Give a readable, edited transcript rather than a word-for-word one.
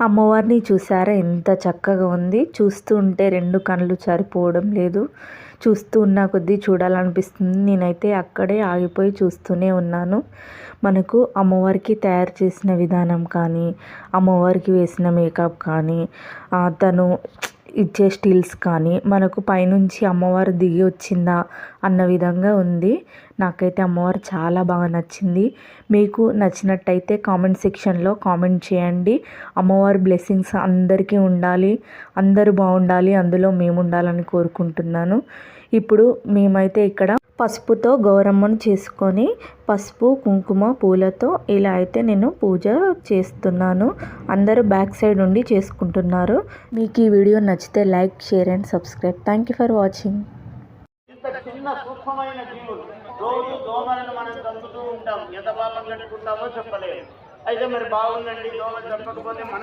అమ్మవారిని చూసారా ఎంత చక్కగా ఉంది. చూస్తూ ఉంటే రెండు కళ్ళు సరిపోవడం లేదు. చూస్తూ ఉన్న కొద్దీ చూడాలనిపిస్తుంది. నేనైతే అక్కడే ఆగిపోయి చూస్తూనే ఉన్నాను. మనకు అమ్మవారికి తయారు చేసిన విధానం కానీ, అమ్మవారికి వేసిన మేకప్ కానీ, తను ఇచ్చే స్టిల్స్ కానీ మనకు పైనుంచి అమ్మవారు దిగి వచ్చిందా అన్న విధంగా ఉంది. నాకైతే అమ్మవారు చాలా బాగా నచ్చింది. మీకు నచ్చినట్టయితే కామెంట్ సెక్షన్లో కామెంట్ చేయండి. అమ్మవారి బ్లెస్సింగ్స్ అందరికీ ఉండాలి, అందరూ బాగుండాలి, అందులో మేము ఉండాలని కోరుకుంటున్నాను. ఇప్పుడు మేమైతే ఇక్కడ పసుపుతో గౌరమ్మను చేసుకొని పసుపు కుంకుమ పూలతో ఇలా అయితే నేను పూజ చేస్తున్నాను. అందరూ బ్యాక్ సైడ్ ఉండి చేసుకుంటున్నారు. మీకు ఈ వీడియో నచ్చితే like, share and subscribe. Thank you for watching. చిన్న సూక్ష్మమైన జీవులు రోజు దోమలను మనం చంపుతూ ఉంటాం. ఎంత పాపం కట్టుకుంటామో చెప్పలేదు. అయితే మరి బాగుందండి, దోమలు చంపకపోతే మన